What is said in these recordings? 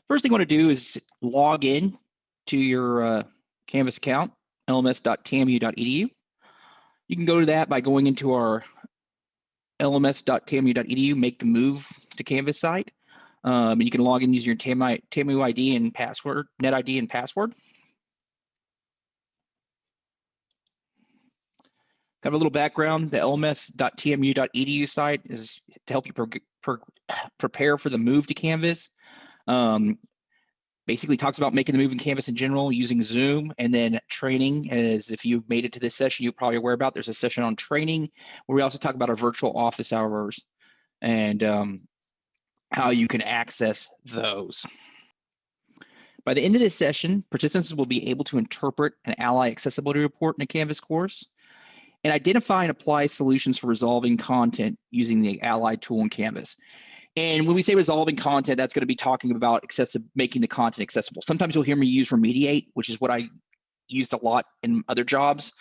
First thing you want to do is log in to your Canvas account, lms.tamu.edu. You can go to that by going into our lms.tamu.edu, make the move to Canvas site. And you can log in using your TAMU ID and password, net ID and password. Kind of a little background, the lms.tamu.edu site is to help you prepare for the move to Canvas. Basically talks about making the move in Canvas in general using Zoom, and then training. As if you've made it to this session, you're probably aware about, there's a session on training where we also talk about our virtual office hours and how you can access those. By the end of this session, participants will be able to interpret an Ally accessibility report in a Canvas course and identify and apply solutions for resolving content using the Ally tool in Canvas. And when we say resolving content, that's going to be talking about making the content accessible. Sometimes you'll hear me use remediate, which is what I used a lot in other jobs,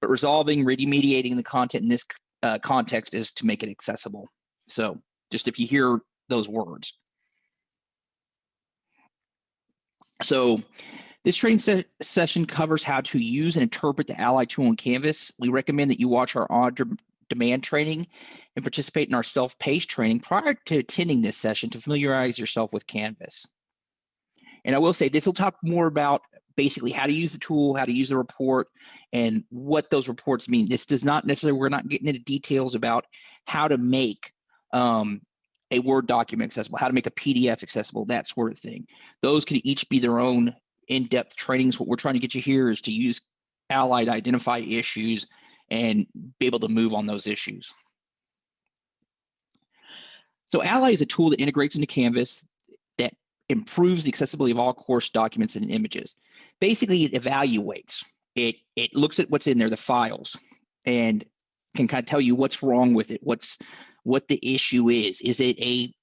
but remediating the content in this context is to make it accessible. So just if you hear those words. So this training session covers how to use and interpret the Ally tool in Canvas. We recommend that you watch our on-demand training and participate in our self-paced training prior to attending this session to familiarize yourself with Canvas. And I will say this will talk more about basically how to use the tool, how to use the report, and what those reports mean. This does not necessarily, we're not getting into details about how to make a Word document accessible, how to make a PDF accessible, that sort of thing. Those can each be their own in-depth trainings. What we're trying to get you here is to use Ally to identify issues and be able to move on those issues. So Ally is a tool that integrates into Canvas that improves the accessibility of all course documents and images. Basically, it evaluates. It looks at what's in there, the files, and can kind of tell you what's wrong with it, what the issue is. Is it a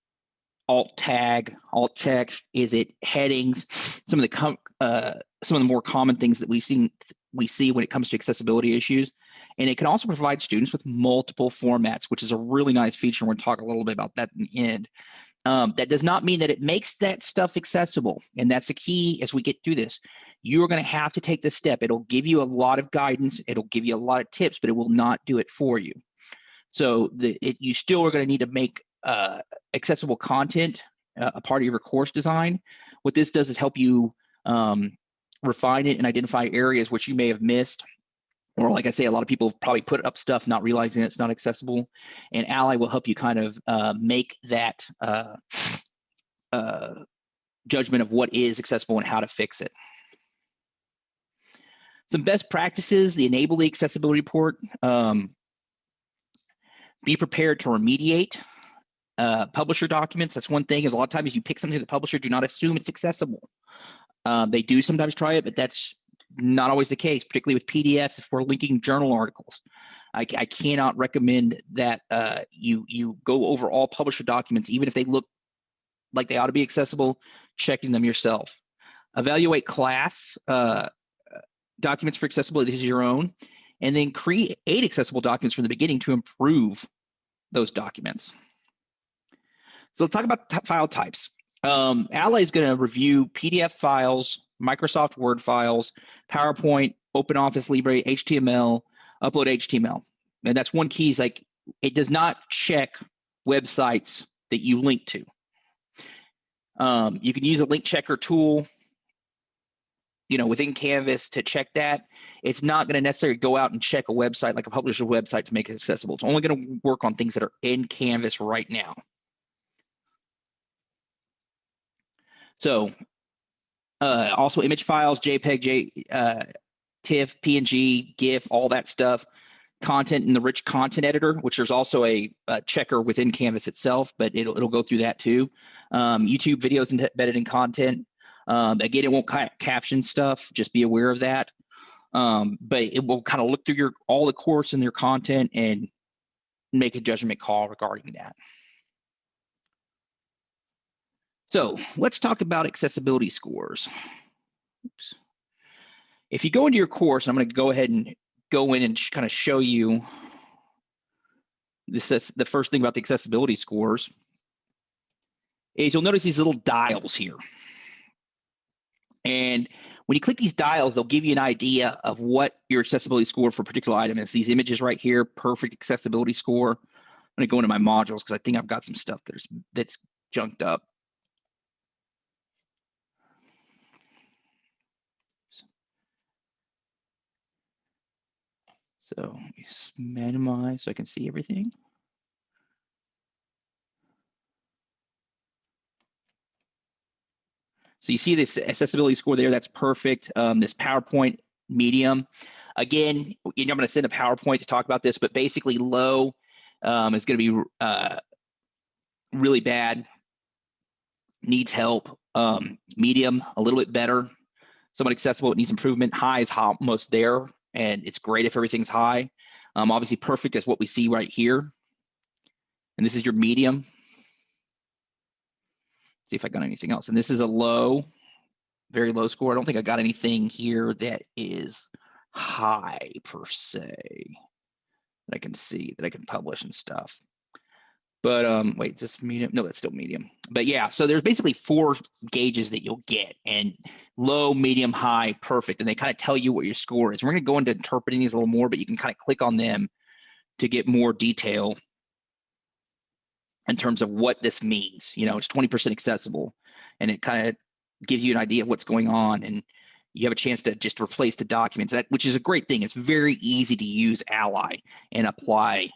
alt tag, alt text? Is it headings? Some of the more common things that we see when it comes to accessibility issues. And it can also provide students with multiple formats, which is a really nice feature. We're going to talk a little bit about that in the end. That does not mean that it makes that stuff accessible. And that's the key as we get through this. You're going to have to take this step. It'll give you a lot of guidance. It'll give you a lot of tips, but it will not do it for you. So you still are going to need to make accessible content a part of your course design. What this does is help you refine it and identify areas which you may have missed. Or like I say, a lot of people probably put up stuff not realizing it's not accessible. And Ally will help you kind of make that judgment of what is accessible and how to fix it. Some best practices, the Enable the Accessibility Report. Be prepared to remediate publisher documents. That's one thing, is a lot of times you pick something to the publisher, do not assume it's accessible. They do sometimes try it, but that's not always the case, particularly with PDFs if we're linking journal articles. I cannot recommend that you go over all publisher documents, even if they look like they ought to be accessible, checking them yourself. Evaluate class documents for accessibility as your own, and then create accessible documents from the beginning to improve those documents. So let's talk about file types. Ally is going to review PDF files, Microsoft Word files, PowerPoint, OpenOffice Libre, HTML, Upload HTML. And that's one key, is like it does not check websites that you link to. You can use a link checker tool, within Canvas to check that. It's not going to necessarily go out and check a website like a publisher website to make it accessible. It's only going to work on things that are in Canvas right now. So also image files, JPEG, TIFF, PNG, GIF, all that stuff. Content in the rich content editor, which there's also a checker within Canvas itself, but it'll go through that too. YouTube videos embedded in content. Again, it won't caption stuff, just be aware of that. But it will kind of look through all the course and their content and make a judgment call regarding that. So let's talk about accessibility scores. Oops. If you go into your course, I'm going to go ahead and go in and kind of show you this. Is the first thing about the accessibility scores is you'll notice these little dials here. And when you click these dials, they'll give you an idea of what your accessibility score for a particular item is. These images right here, perfect accessibility score. I'm going to go into my modules because I think I've got some stuff that's junked up. So minimize so I can see everything. So you see this accessibility score there, that's perfect. This PowerPoint medium. Again, I'm going to send a PowerPoint to talk about this, but basically low is going to be really bad, needs help. Medium, a little bit better. Somewhat accessible, it needs improvement. High is almost there, and it's great if everything's high. Obviously perfect is what we see right here. And this is your medium. See if I got anything else. And this is a low, very low score. I don't think I got anything here that is high per se that I can see, that I can publish and stuff. But wait, is this medium? No, that's still medium. But yeah, so there's basically 4 gauges that you'll get, and low, medium, high, perfect. And they kind of tell you what your score is. We're going to go into interpreting these a little more, but you can kind of click on them to get more detail in terms of what this means. You know, it's 20% accessible, and it kind of gives you an idea of what's going on, and you have a chance to just replace the documents, which is a great thing. It's very easy to use Ally and apply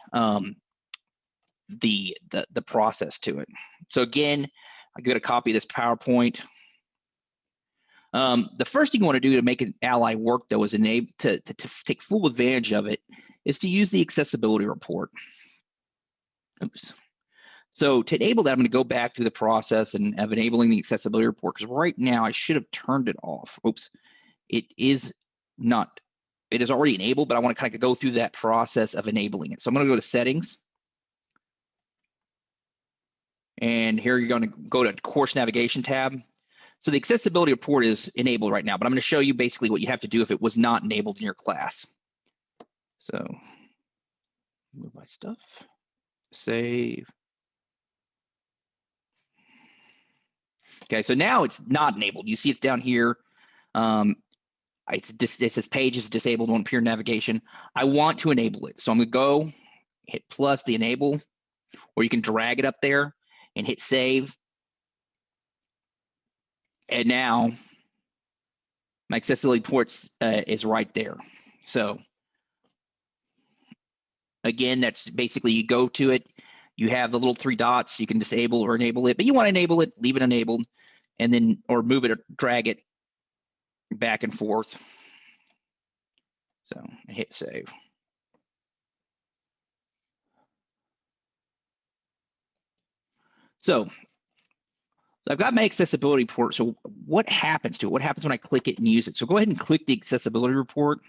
the process to it. So again, I got a copy of this PowerPoint. The first thing you want to do to make an Ally work, though, is enable to take full advantage of it, is to use the accessibility report. Oops. So to enable that, I'm going to go back through the process and of enabling the accessibility report, because right now I should have turned it off. Oops, it is not. It is already enabled, but I want to kind of go through that process of enabling it. So I'm going to go to settings. And here you're going to go to course navigation tab. So the accessibility report is enabled right now, but I'm going to show you basically what you have to do if it was not enabled in your class. So move my stuff, save. Okay, so now it's not enabled. You see it's down here. It says page is disabled, won't appear in navigation. I want to enable it. So I'm going to go hit plus the enable, or you can drag it up there and hit save. And now my accessibility reports is right there. So again, that's basically you go to it. You have the little 3 dots. You can disable or enable it, but you want to enable it, leave it enabled, and then or move it or drag it back and forth. So hit save. So I've got my accessibility report. So what happens to it? What happens when I click it and use it? So go ahead and click the accessibility report.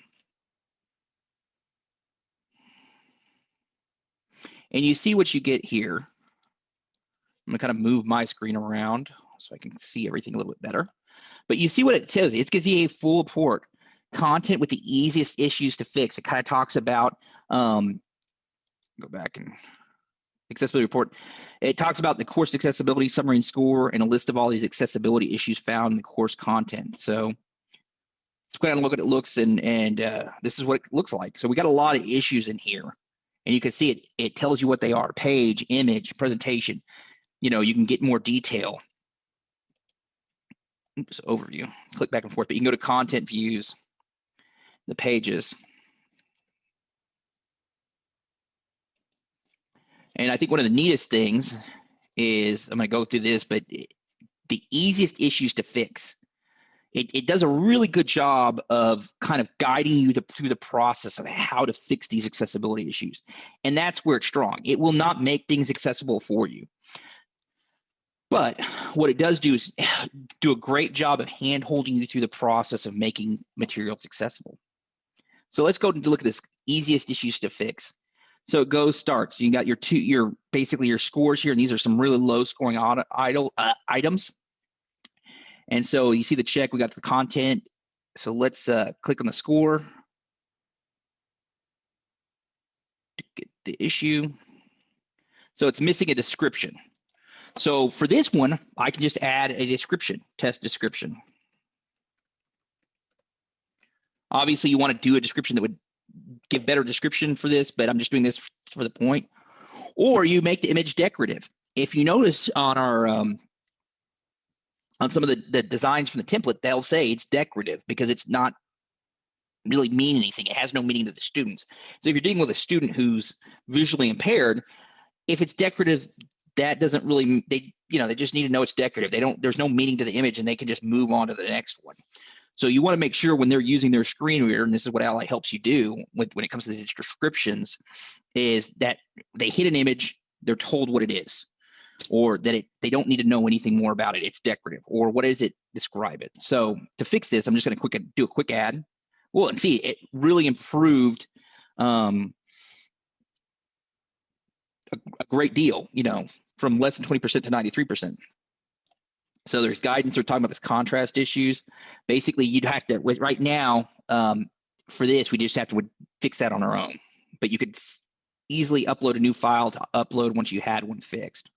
And you see what you get here. I'm going to kind of move my screen around so I can see everything a little bit better. But you see what it tells you. It gives you a full report. Content with the easiest issues to fix. It kind of talks about, go back and accessibility report. It talks about the course accessibility summary and score and a list of all these accessibility issues found in the course content. So let's go ahead and look at it looks and this is what it looks like. So we got a lot of issues in here, and you can see it. It tells you what they are: page, image, presentation. You know, you can get more detail. Oops, overview. Click back and forth, but you can go to content views, the pages. And I think one of the neatest things is, I'm going to go through this, but the easiest issues to fix. It does a really good job of kind of guiding you through the process of how to fix these accessibility issues. And that's where it's strong. It will not make things accessible for you. But what it does do is do a great job of hand-holding you through the process of making materials accessible. So let's go and look at this easiest issues to fix. So it starts. You got your basically your scores here, and these are some really low scoring items. And so you see the check, we got the content. So let's click on the score to get the issue. So it's missing a description. So for this one, I can just add a description, test description. Obviously, you want to do a description that would give better description for this, but I'm just doing this for the point. Or you make the image decorative. If you notice on our on some of the designs from the template, they'll say it's decorative because it's not really mean anything. It has no meaning to the students. So if you're dealing with a student who's visually impaired, if it's decorative, that doesn't really, they just need to know it's decorative. There's no meaning to the image, and they can just move on to the next one. So you want to make sure when they're using their screen reader, and this is what Ally helps you do when it comes to these descriptions, is that they hit an image, they're told what it is, or that they don't need to know anything more about it. It's decorative, or what is it? Describe it. So to fix this, I'm just going to do a quick add. Well, and see, it really improved a great deal, from less than 20% to 93%. So there's guidance. They're talking about this contrast issues. Basically, you'd have to, right now, for this, we just have to fix that on our own. But you could easily upload a new file to upload once you had one fixed.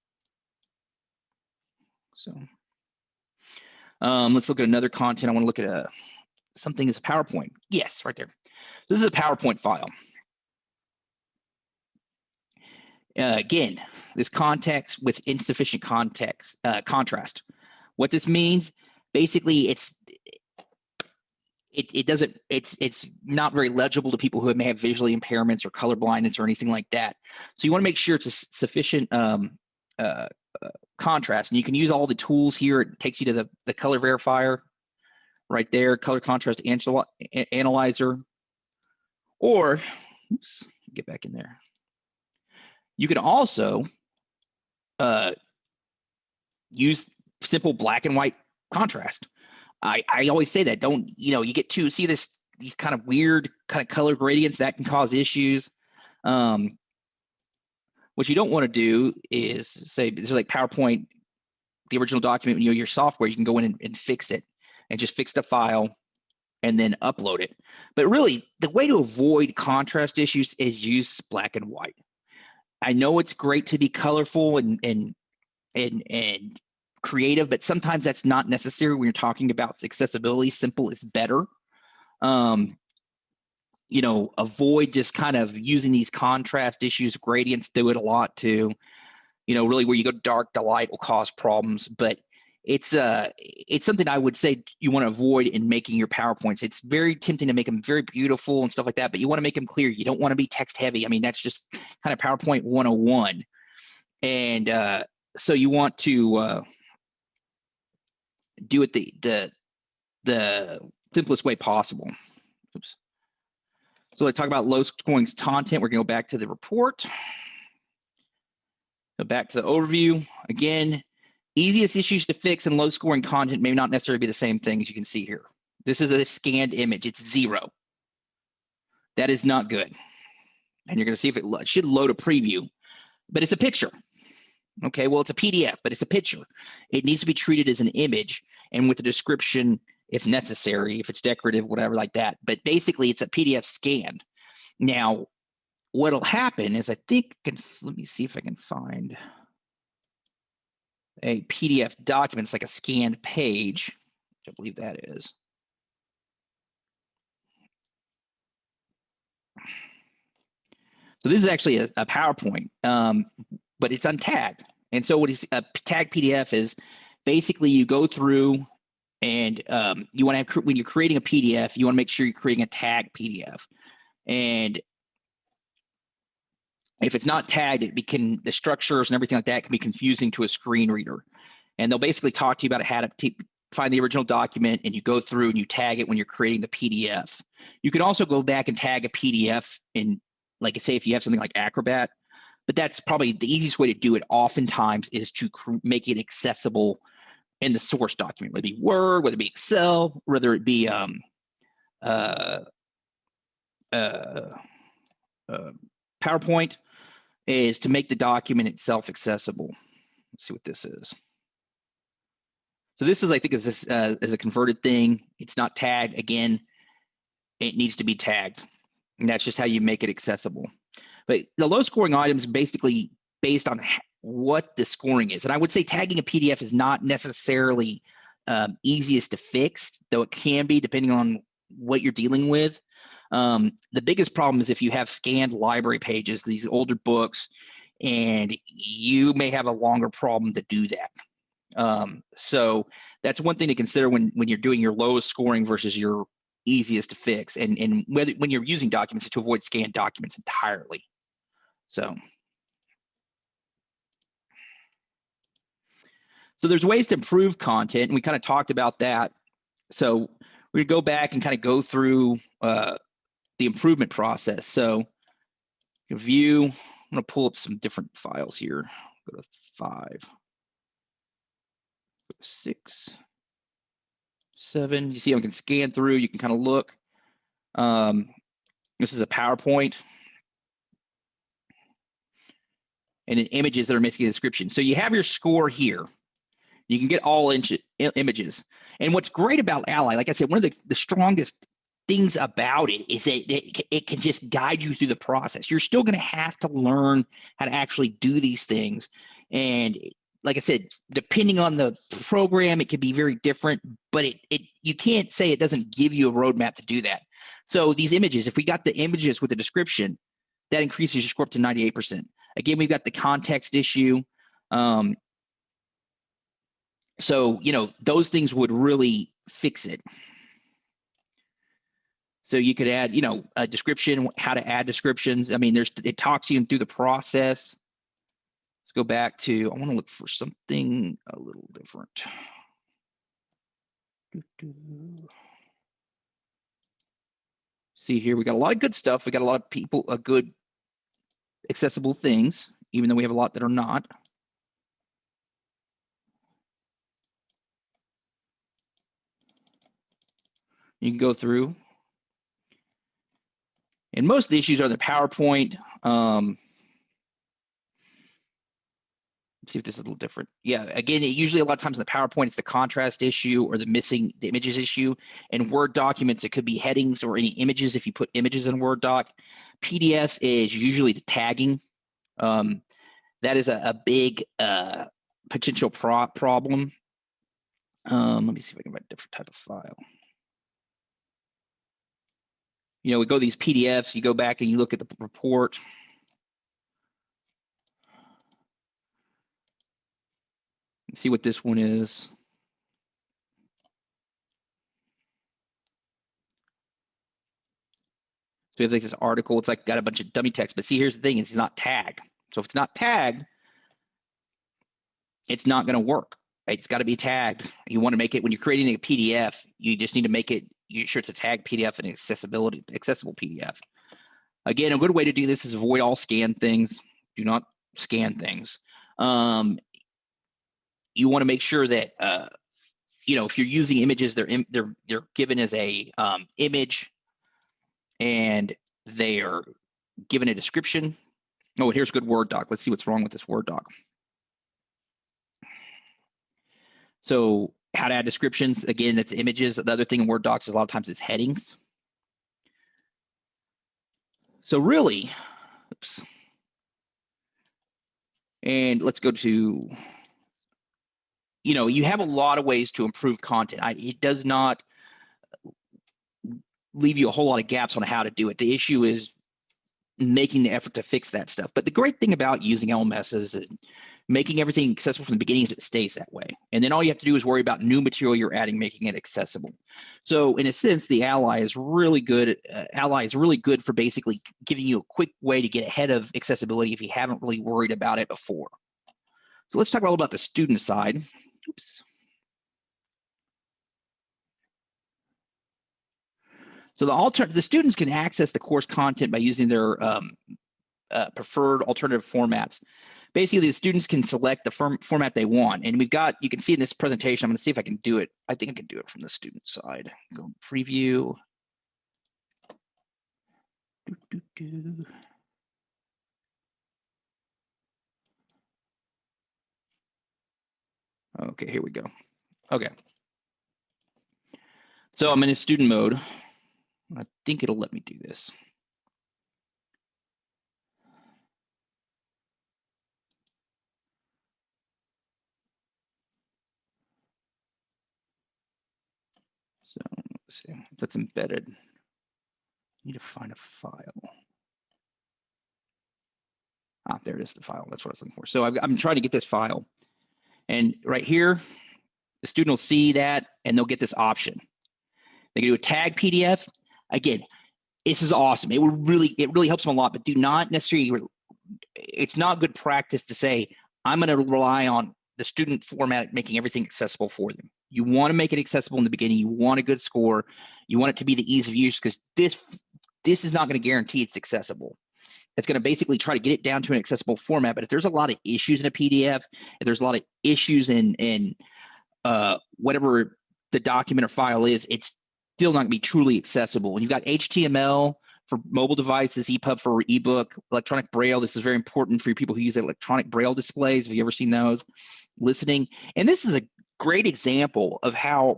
So let's look at another content. I want to look at something as a PowerPoint. Yes, right there. This is a PowerPoint file. Again, this context with insufficient contrast. What this means, basically, it's not very legible to people who may have visually impairments or color blindness or anything like that. So you want to make sure it's a sufficient contrast, and you can use all the tools here. It takes you to the color verifier right there, color contrast analyzer, or oops, get back in there. You can also use simple black and white contrast. I always say that, don't, you get to see these kind of weird kind of color gradients that can cause issues. What you don't want to do is say, this is like PowerPoint, the original document, your software, you can go in and fix it and just fix the file and then upload it. But really, the way to avoid contrast issues is use black and white. I know it's great to be colorful and creative, but sometimes that's not necessary when you're talking about accessibility. Simple is better. Avoid just kind of using these contrast issues. Gradients do it a lot too. Really where you go dark to light will cause problems, but it's something I would say you want to avoid in making your PowerPoints. It's very tempting to make them very beautiful and stuff like that, but you want to make them clear. You don't want to be text heavy. I mean, that's just kind of PowerPoint 101. And so you want to do it the simplest way possible. Oops. So let's talk about low scoring content. We're going to go back to the report. Go back to the overview. Again, easiest issues to fix and low scoring content may not necessarily be the same thing, as you can see here. This is a scanned image. It's 0. That is not good. And you're going to see if it should load a preview, but it's a picture. Okay, well, it's a PDF, but it's a picture. It needs to be treated as an image and with a description if necessary, if it's decorative, whatever like that. But basically, it's a PDF scanned. Now, what'll happen is, I think, let me see if I can find a PDF document. It's like a scanned page, which I believe that is. So this is actually a PowerPoint, but it's untagged. And so what is a tag PDF is, basically you go through and you want to have, when you're creating a PDF, you want to make sure you're creating a tag PDF. And if it's not tagged, the structures and everything like that can be confusing to a screen reader. And they'll basically talk to you about how to find the original document, and you go through and you tag it when you're creating the PDF. You can also go back and tag a PDF in, like I say, if you have something like Acrobat, but that's probably the easiest way to do it oftentimes is to make it accessible in the source document, whether it be Word, whether it be Excel, whether it be PowerPoint, is to make the document itself accessible. Let's see what this is. So this is, I think, is a converted thing. It's not tagged. Again, it needs to be tagged. And that's just how you make it accessible. But the low scoring items basically based on what the scoring is. And I would say tagging a PDF is not necessarily easiest to fix, though it can be depending on what you're dealing with. The biggest problem is if you have scanned library pages, these older books, and you may have a longer problem to do that. So that's one thing to consider when you're doing your lowest scoring versus your easiest to fix, and whether when you're using documents to avoid scanned documents entirely. So there's ways to improve content, and we kind of talked about that. So we're gonna go back and kind of go through the improvement process. So view, I'm gonna pull up some different files here. Go to 5, go to 6, 7. You see I can scan through, you can kind of look. This is a PowerPoint. And then images that are missing a description. So you have your score here. You can get all images. And what's great about Ally, like I said, one of the strongest things about it is that it can just guide you through the process. You're still going to have to learn how to actually do these things. And like I said, depending on the program, it can be very different, but you can't say it doesn't give you a roadmap to do that. So these images, if we got the images with the description, that increases your score up to 98%. Again, we've got the context issue. So, those things would really fix it. So you could add, a description, how to add descriptions. I mean, it talks you through the process. Let's go back to, I want to look for something a little different. See here, we got a lot of good stuff. We got a lot of people, good accessible things, even though we have a lot that are not. You can go through. And most of the issues are the PowerPoint. See if this is a little different. Yeah, again, usually a lot of times in the PowerPoint, it's the contrast issue or the missing the images issue. In Word documents, it could be headings or any images if you put images in a Word doc. PDFs is usually the tagging. That is a big potential problem. Let me see if I can find a different type of file. We go to these PDFs, you go back and you look at the report. See what this one is. So we have like this article, it's like got a bunch of dummy text, but see, here's the thing, it's not tagged. So if it's not tagged, it's not going to work. Right? It's got to be tagged. You want to make it, when you're creating a PDF, you just need to make it, you're sure it's a tagged PDF and accessible PDF. Again, a good way to do this is avoid all scan things. Do not scan things. You want to make sure that if you're using images, they're given as a image, and they are given a description. Oh, and here's a good Word doc. Let's see what's wrong with this Word doc. So how to add descriptions, again, that's images. The other thing in Word docs is a lot of times it's headings. So really, oops. And let's go to, you have a lot of ways to improve content. It does not leave you a whole lot of gaps on how to do it. The issue is making the effort to fix that stuff. But the great thing about using LMS is making everything accessible from the beginning is it stays that way. And then all you have to do is worry about new material you're adding, making it accessible. So in a sense, the Ally is really good. Ally is really good for basically giving you a quick way to get ahead of accessibility if you haven't really worried about it before. So let's talk a little about the student side. Oops. So the students can access the course content by using their preferred alternative formats. Basically, the students can select the format they want. And you can see in this presentation, I'm going to see if I can do it. I think I can do it from the student side. Go preview. Okay, here we go. Okay. So I'm in a student mode. I think it'll let me do this. So let's see, if that's embedded. Need to find a file. There it is, the file. That's what I was looking for. So I'm trying to get this file. And right here, the student will see that and they'll get this option. They can do a tag PDF. Again, this is awesome. It really helps them a lot, but do not necessarily, it's not good practice to say, I'm going to rely on the student format making everything accessible for them. You want to make it accessible in the beginning. You want a good score. You want it to be the ease of use, because this is not going to guarantee it's accessible. It's going to basically try to get it down to an accessible format. But if there's a lot of issues in a PDF, if there's a lot of issues in whatever the document or file is, it's still not going to be truly accessible. And you've got HTML for mobile devices, EPUB for ebook, electronic braille. This is very important for people who use electronic braille displays. Have you ever seen those? Listening. And this is a great example of how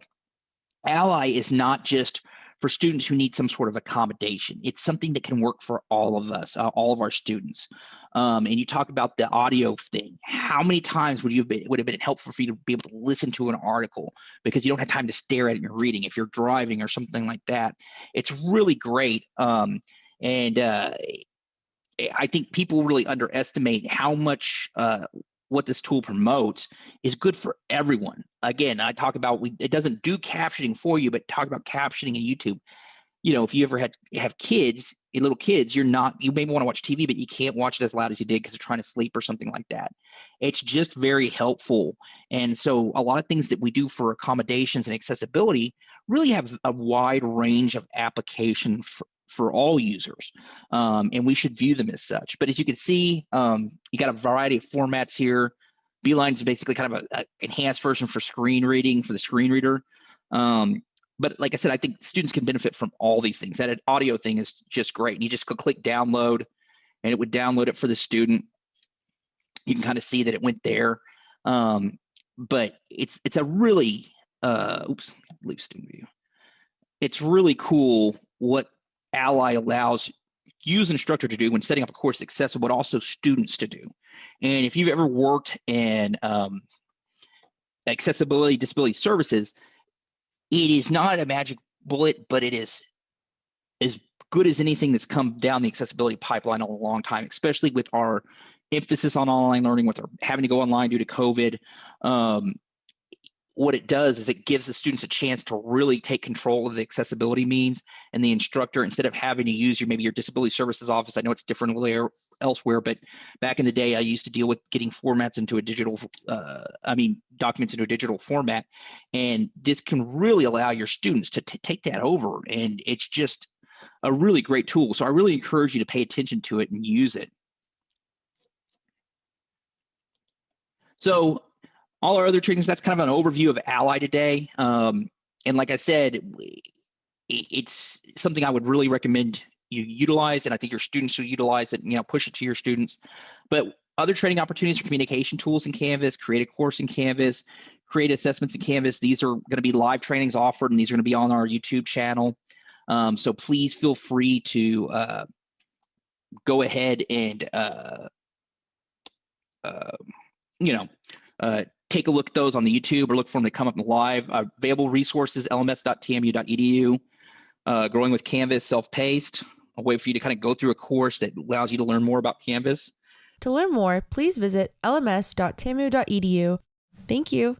Ally is not just for students who need some sort of accommodation. It's something that can work for all of us, all of our students. And you talk about the audio thing. How many times would have been helpful for you to be able to listen to an article because you don't have time to stare at it in your reading if you're driving or something like that? It's really great. I think people really underestimate how much what this tool promotes is good for everyone. Again, I talk about it doesn't do captioning for you, but talk about captioning in YouTube. You know, if you ever have kids, little kids, you may want to watch TV, but you can't watch it as loud as you did because they're trying to sleep or something like that. It's just very helpful. And so a lot of things that we do for accommodations and accessibility really have a wide range of application for all users, and we should view them as such. But as you can see, you got a variety of formats here. Beeline is basically kind of an enhanced version for screen reading for the screen reader. But like I said, I think students can benefit from all these things. That audio thing is just great. And you just click download, and it would download it for the student. You can kind of see that it went there. But it's a really leave student view. It's really cool what Ally allows you as an instructor to do when setting up a course that's accessible, but also students to do. And if you've ever worked in accessibility, disability services, it is not a magic bullet, but it is as good as anything that's come down the accessibility pipeline in a long time, especially with our emphasis on online learning, with our having to go online due to COVID. What it does is it gives the students a chance to really take control of the accessibility means, and the instructor, instead of having to use maybe your disability services office. I know it's different elsewhere, but back in the day, I used to deal with getting formats into a digital, documents into a digital format. And this can really allow your students to take that over. And it's just a really great tool. So I really encourage you to pay attention to it and use it. So all our other trainings, that's kind of an overview of Ally today. And like I said, it's something I would really recommend you utilize, and I think your students will utilize it, push it to your students. But other training opportunities for communication tools in Canvas, create a course in Canvas, create assessments in Canvas. These are going to be live trainings offered, and these are going to be on our YouTube channel. So please feel free to go ahead and take a look at those on the YouTube, or look for them to come up live. Available resources, lms.tmu.edu, Growing with Canvas, Self-Paced, a way for you to kind of go through a course that allows you to learn more about Canvas. To learn more, please visit lms.tmu.edu. Thank you.